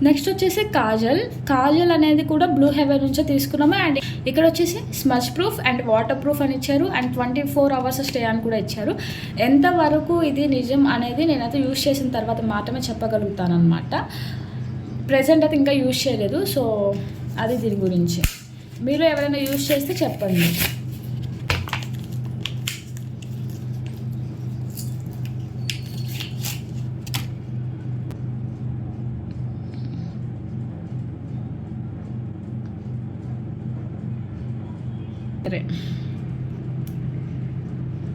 Next వచ్చేసి కాజల్ అనేది కూడా బ్లూ హెవెన్ నుంచే తీసుకున్నాము. అండ్ ఇక్కడ వచ్చేసి smudge proof and water proof అని ఇచ్చారు. అండ్ 24 hours స్టే అని కూడా ఇచ్చారు. ఎంతవరకు ఇది నిజం అనేది నేనైతే యూజ్ చేసిన తర్వాత మాత్రమే చెప్పగలుగుతాను అనమాట. ప్రెజెంట్ అయితే ఇంకా యూజ్ చేయలేదు. సో అది దీని గురించి. మీరు ఎవరైనా యూజ్ చేస్తే చెప్పండి.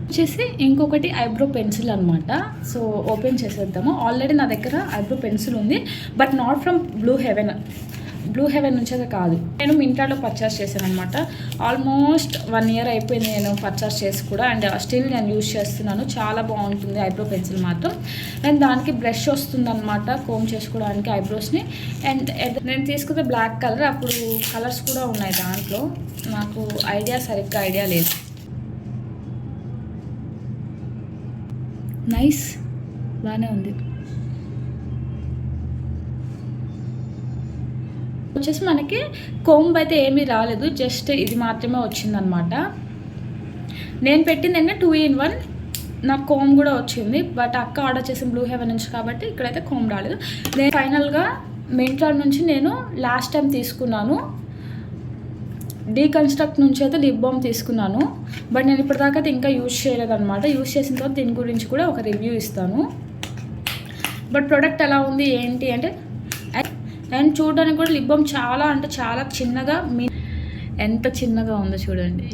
వచ్చేసి ఇంకొకటి ఐబ్రో పెన్సిల్ అనమాట. సో ఓపెన్ చేసేద్దాము. ఆల్రెడీ నా దగ్గర ఐబ్రో పెన్సిల్ ఉంది, but not from Blue Heaven నుంచి అయితే కాదు. నేను మింట్రాలో పర్చేస్ చేశాను అనమాట. ఆల్మోస్ట్ 1 year అయిపోయింది నేను పర్చేస్ చేసి కూడా. అండ్ స్టిల్ నేను యూజ్ చేస్తున్నాను. చాలా బాగుంటుంది ఐబ్రో పెన్సిల్ మాత్రం. అండ్ దానికి బ్రష్ వస్తుంది అనమాట కోమ్ చేసుకోవడానికి ఐబ్రోస్ని. అండ్ నేను తీసుకుంటే బ్లాక్ కలర్. అప్పుడు కలర్స్ కూడా ఉన్నాయి దాంట్లో. నాకు సరిగ్గా ఐడియా లేదు. నైస్, బాగానే ఉంది. వచ్చేసి మనకి కోంబ్ అయితే ఏమీ రాలేదు, జస్ట్ ఇది మాత్రమే వచ్చిందనమాట. నేను పెట్టింది ఏంటంటే 2-in-1. నాకు కోమ్ కూడా వచ్చింది, బట్ అక్క ఆర్డర్ చేసిన బ్లూ హెవెన్ నుంచి కాబట్టి ఇక్కడైతే కోమ్ రాలేదు. నేను ఫైనల్గా మింట్రా నుంచి నేను లాస్ట్ టైం తీసుకున్నాను, డీకన్స్ట్రక్ట్ నుంచి అయితే లిప్ బామ్ తీసుకున్నాను. బట్ నేను ఇప్పటిదాకా అయితే ఇంకా యూజ్ చేయలేదు అనమాట. యూజ్ చేసిన తర్వాత దీని గురించి కూడా ఒక రివ్యూ ఇస్తాను. బట్ ప్రోడక్ట్ ఎలా ఉంది ఏంటి అంటే, అండ్ చూడడానికి కూడా లిప్ బామ్ చాలా అంటే చాలా చిన్నగా, ఎంత చిన్నగా ఉందో చూడండి.